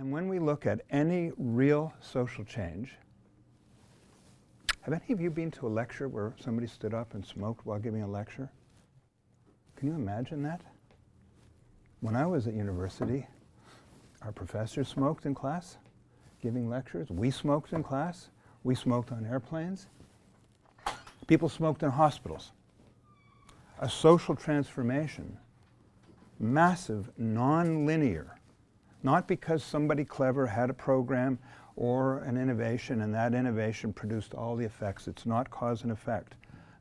And when we look at any real social change, have any of you been to a lecture where somebody stood up and smoked while giving a lecture? Can you imagine that? When I was at university, our professors smoked in class, giving lectures. We smoked in class. We smoked on airplanes. People smoked in hospitals. A social transformation, massive, non-linear, not because somebody clever had a program or an innovation and that innovation produced all the effects. It's not cause and effect.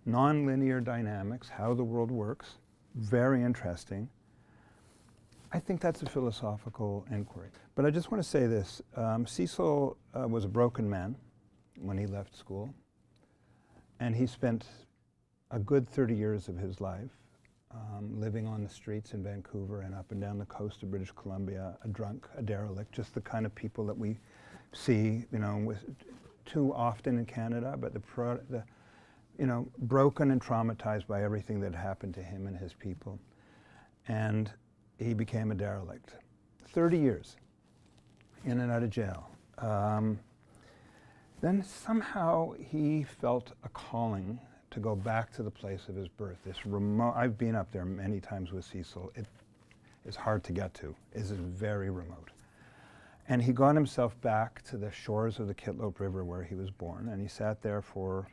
Non-linear dynamics, how the world works, very interesting. I think that's a philosophical inquiry. But I just want to say this. Cecil was a broken man when he left school, and he spent a good 30 years of his life living on the streets in Vancouver and up and down the coast of British Columbia, a drunk, a derelict, just the kind of people that we see, you know, with too often in Canada, but you know, broken and traumatized by everything that happened to him and his people. And he became a derelict. 30 years in and out of jail. Then somehow he felt a calling to go back to the place of his birth. This remote, I've been up there many times with Cecil. It is hard to get to. It is very remote. And he got himself back to the shores of the Kitlope River where he was born, and he sat there for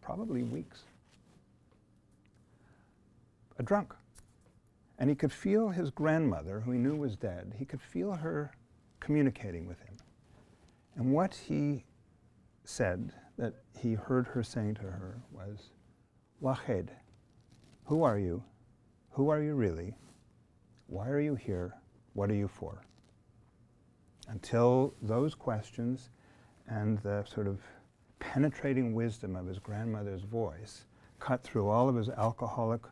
probably weeks. A drunk. And he could feel his grandmother, who he knew was dead, he could feel her communicating with him. And what he said that he heard her saying to her was, Wahed, who are you? Who are you really? Why are you here? What are you for? Until those questions and the sort of penetrating wisdom of his grandmother's voice cut through all of his alcoholic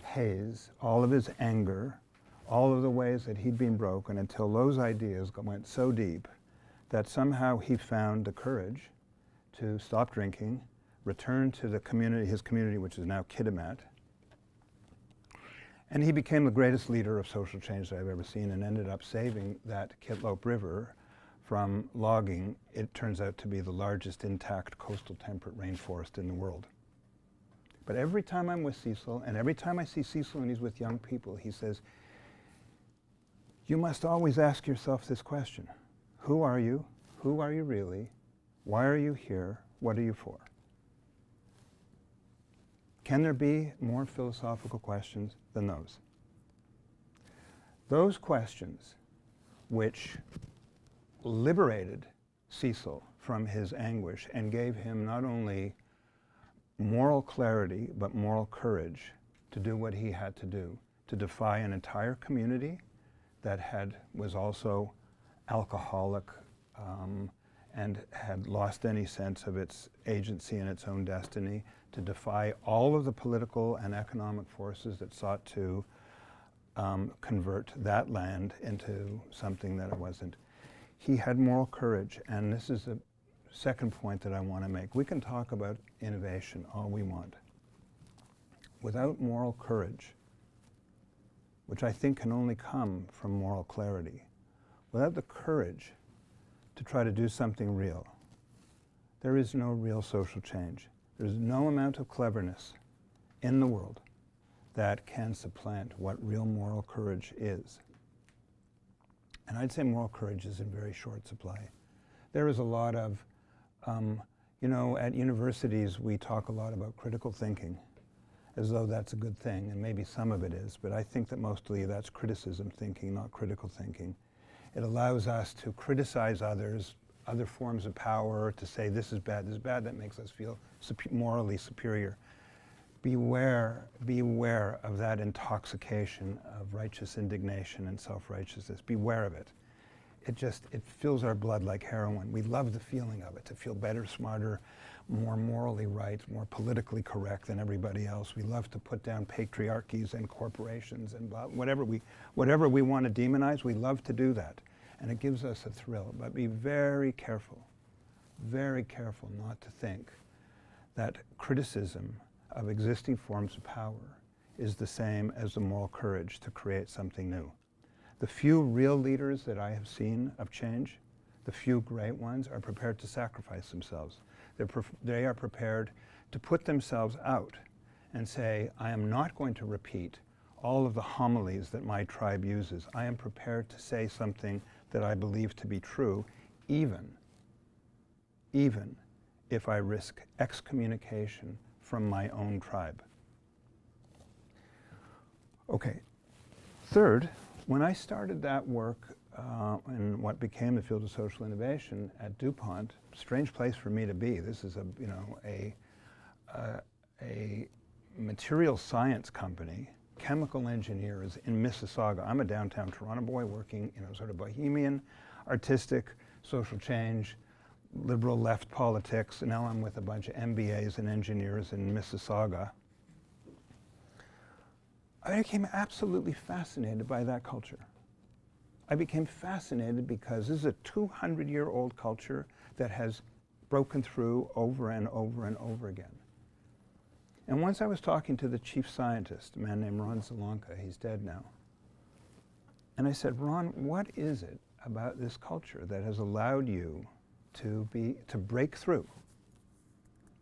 haze, all of his anger, all of the ways that he'd been broken, until those ideas went so deep that somehow he found the courage to stop drinking, return to the community, his community, which is now Kitimat. And he became the greatest leader of social change that I've ever seen, and ended up saving that Kitlope River from logging. It turns out to be the largest intact coastal temperate rainforest in the world. But every time I'm with Cecil, and every time I see Cecil and he's with young people, he says, you must always ask yourself this question. Who are you? Who are you really? Why are you here? What are you for? Can there be more philosophical questions than those? Those questions which liberated Cecil from his anguish and gave him not only moral clarity, but moral courage to do what he had to do, to defy an entire community that was also alcoholic and had lost any sense of its agency and its own destiny, to defy all of the political and economic forces that sought to convert that land into something that it wasn't. He had moral courage, and this is the second point that I want to make. We can talk about innovation all we want. Without moral courage, which I think can only come from moral clarity, without the courage to try to do something real, there is no real social change. There's no amount of cleverness in the world that can supplant what real moral courage is. And I'd say moral courage is in very short supply. There is a lot of, you know, at universities we talk a lot about critical thinking, as though that's a good thing, and maybe some of it is, but I think that mostly that's criticism thinking, not critical thinking. It allows us to criticize others, other forms of power, to say this is bad, that makes us feel morally superior. Beware of that intoxication of righteous indignation and self-righteousness. Beware of it. It fills our blood like heroin. We love the feeling of it, to feel better, smarter, more morally right, more politically correct than everybody else. We love to put down patriarchies and corporations and blah, whatever we want to demonize, we love to do that. And it gives us a thrill. But be very careful not to think that criticism of existing forms of power is the same as the moral courage to create something new. The few real leaders that I have seen of change, the few great ones, are prepared to sacrifice themselves. They are prepared to put themselves out and say, I am not going to repeat all of the homilies that my tribe uses. I am prepared to say something that I believe to be true, even if I risk excommunication from my own tribe. Okay. Third, when I started that work in what became the field of social innovation at DuPont, strange place for me to be. This is a material science company, chemical engineers in Mississauga. I'm a downtown Toronto boy working, sort of bohemian, artistic, social change, liberal left politics, and now I'm with a bunch of MBAs and engineers in Mississauga. I became absolutely fascinated by that culture. I became fascinated because this is a 200-year-old culture that has broken through over and over and over again. And once I was talking to the chief scientist, a man named Ron Zelonka, he's dead now, and I said, Ron, what is it about this culture that has allowed you to break through?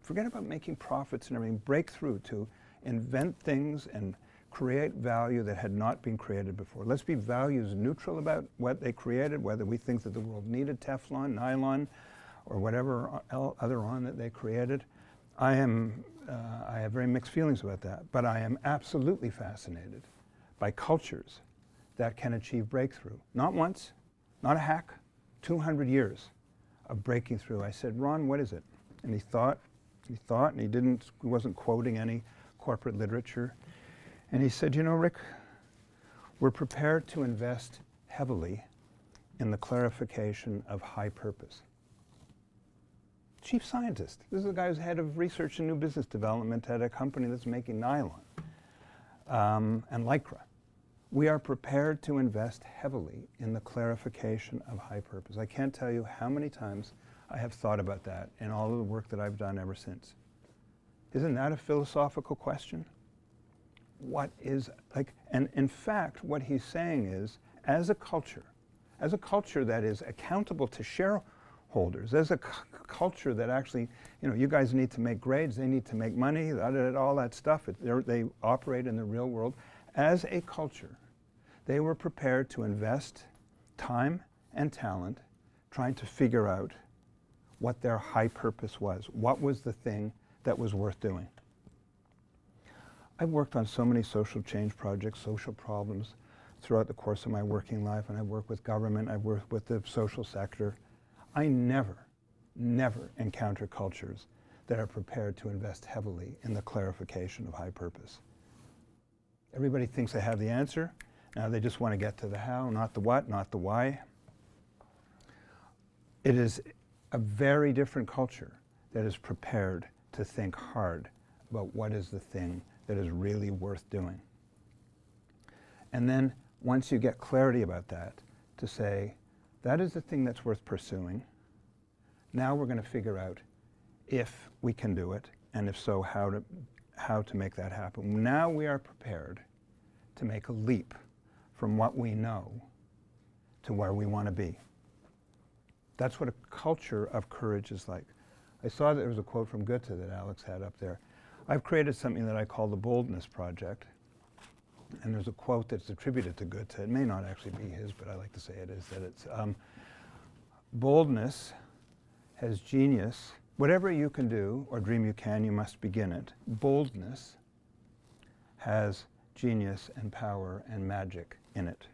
Forget about making profits and everything, break through to invent things and create value that had not been created before. Let's be values neutral about what they created, whether we think that the world needed Teflon, nylon, or whatever other on that they created. I have very mixed feelings about that, but I am absolutely fascinated by cultures that can achieve breakthrough. Not once, not a hack, 200 years of breaking through. I said, Ron, what is it? And he thought, and he wasn't quoting any corporate literature. And he said, Rick, we're prepared to invest heavily in the clarification of high purpose. Chief scientist. This is the guy who's head of research and new business development at a company that's making nylon and Lycra. We are prepared to invest heavily in the clarification of high purpose. I can't tell you how many times I have thought about that in all of the work that I've done ever since. Isn't that a philosophical question? What is, and in fact, what he's saying is, as a culture that is accountable to shareholders, as a culture that actually, you guys need to make grades, they need to make money, all that stuff, they operate in the real world. As a culture, they were prepared to invest time and talent trying to figure out what their high purpose was. What was the thing that was worth doing? I've worked on so many social change projects, social problems throughout the course of my working life, and I've worked with government, I've worked with the social sector. I never encounter cultures that are prepared to invest heavily in the clarification of high purpose. Everybody thinks they have the answer. Now they just want to get to the how, not the what, not the why. It is a very different culture that is prepared to think hard about what is the thing that is really worth doing. And then once you get clarity about that, to say, that is the thing that's worth pursuing. Now we're going to figure out if we can do it, and if so, how to make that happen. Now we are prepared to make a leap from what we know to where we want to be. That's what a culture of courage is like. I saw that there was a quote from Goethe that Alex had up there. I've created something that I call the Boldness Project. And there's a quote that's attributed to Goethe. It may not actually be his, but I like to say it is, that it's, boldness has genius. Whatever you can do or dream you can, you must begin it. Boldness has genius and power and magic in it.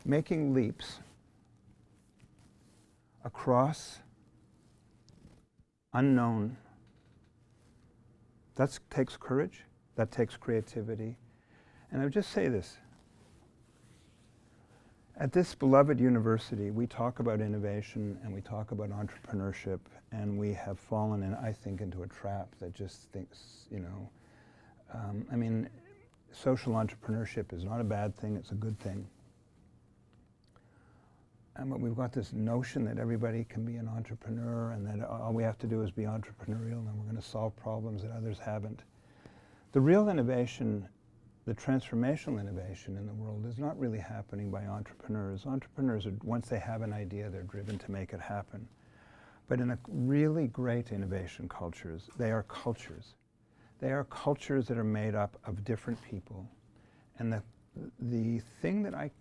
Making leaps across unknown, that takes courage, that takes creativity. And I would just say this. At this beloved university, we talk about innovation and we talk about entrepreneurship, and we have fallen, I think, into a trap that just thinks, I mean, social entrepreneurship is not a bad thing, it's a good thing. But we've got this notion that everybody can be an entrepreneur and that all we have to do is be entrepreneurial and we're going to solve problems that others haven't. The real innovation the transformational innovation in the world is not really happening by entrepreneurs. Entrepreneurs, once they have an idea, they're driven to make it happen. But in a really great innovation cultures, they are cultures. They are cultures that are made up of different people. And the thing that I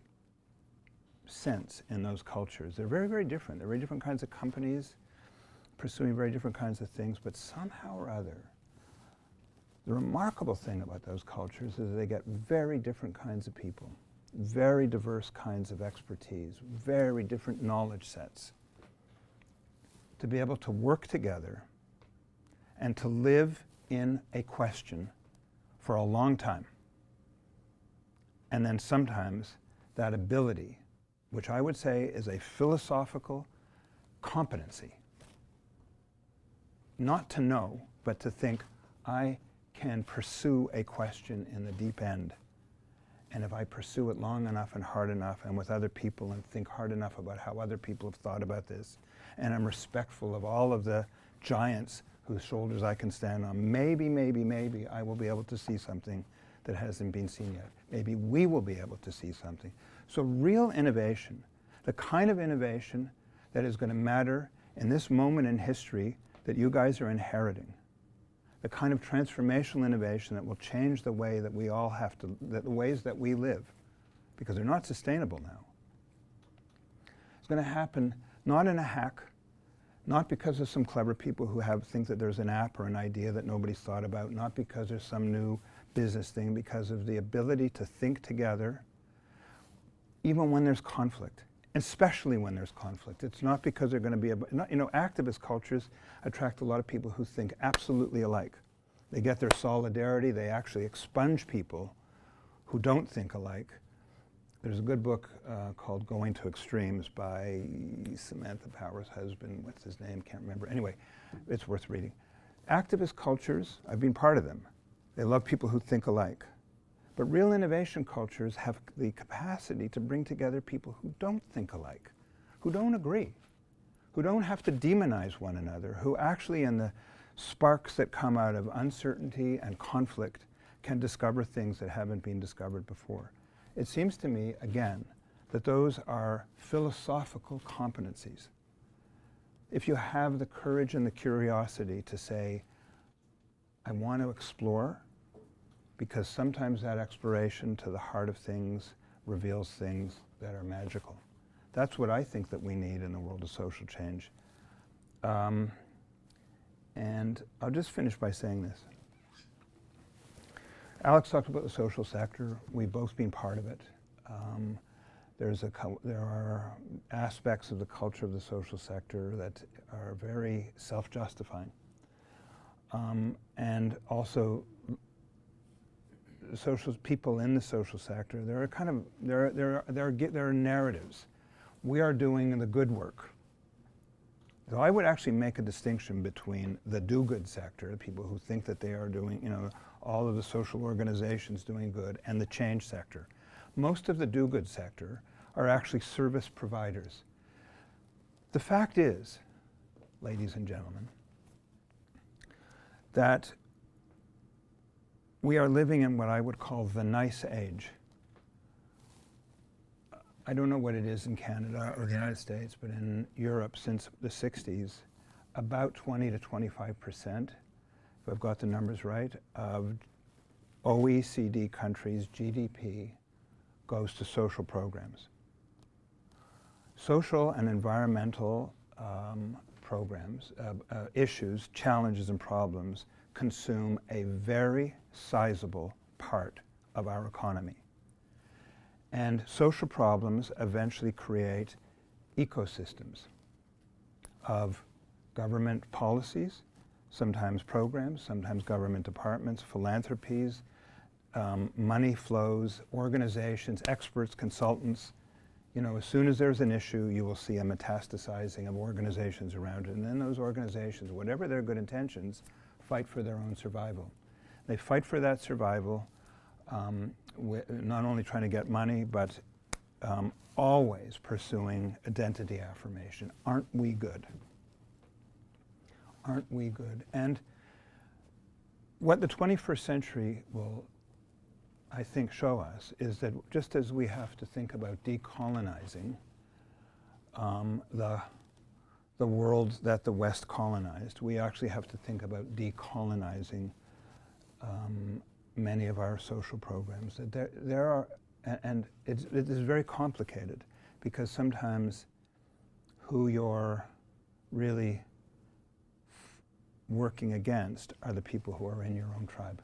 sense in those cultures, they're very, very different. They're very different kinds of companies pursuing very different kinds of things, but somehow or other, the remarkable thing about those cultures is they get very different kinds of people, very diverse kinds of expertise, very different knowledge sets, to be able to work together and to live in a question for a long time. And then sometimes that ability, which I would say is a philosophical competency, not to know, but to think, I can pursue a question in the deep end. And if I pursue it long enough and hard enough and with other people and think hard enough about how other people have thought about this, and I'm respectful of all of the giants whose shoulders I can stand on, maybe I will be able to see something that hasn't been seen yet. Maybe we will be able to see something. So real innovation, the kind of innovation that is going to matter in this moment in history that you guys are inheriting, the kind of transformational innovation that will change the way that we all have to, the ways that we live, because they're not sustainable now. It's going to happen not in a hack, not because of some clever people who think that there's an app or an idea that nobody's thought about, not because there's some new business thing, because of the ability to think together, even when there's conflict, especially when there's conflict. It's not because they're going to be, activist cultures attract a lot of people who think absolutely alike. They get their solidarity, they actually expunge people who don't think alike. There's a good book called Going to Extremes by Samantha Power's husband, what's his name, can't remember. Anyway, it's worth reading. Activist cultures, I've been part of them. They love people who think alike. But real innovation cultures have the capacity to bring together people who don't think alike, who don't agree, who don't have to demonize one another, who actually in the sparks that come out of uncertainty and conflict can discover things that haven't been discovered before. It seems to me, again, that those are philosophical competencies. If you have the courage and the curiosity to say, I want to explore, because sometimes that exploration to the heart of things reveals things that are magical. That's what I think that we need in the world of social change. And I'll just finish by saying this. Alex talked about the social sector. We've both been part of it. There are aspects of the culture of the social sector that are very self-justifying. And also, people in the social sector, there are narratives. We are doing the good work. So I would actually make a distinction between the do-good sector, the people who think that they are doing, all of the social organizations doing good, and the change sector. Most of the do-good sector are actually service providers. The fact is, ladies and gentlemen, that we are living in what I would call the nice age. I don't know what it is in Canada or the United States, but in Europe since the 60s, about 20 to 25%, if I've got the numbers right, of OECD countries' GDP goes to social programs. Social and environmental programs, issues, challenges, and problems consume a very sizable part of our economy. And social problems eventually create ecosystems of government policies, sometimes programs, sometimes government departments, philanthropies, money flows, organizations, experts, consultants. As soon as there's an issue, you will see a metastasizing of organizations around it. And then those organizations, whatever their good intentions, fight for their own survival. They fight for that survival, not only trying to get money, but always pursuing identity affirmation. Aren't we good? Aren't we good? And what the 21st century will I think, show us is that just as we have to think about decolonizing the world that the West colonized, we actually have to think about decolonizing many of our social programs. There are, and it is very complicated, because sometimes who you're really working against are the people who are in your own tribe.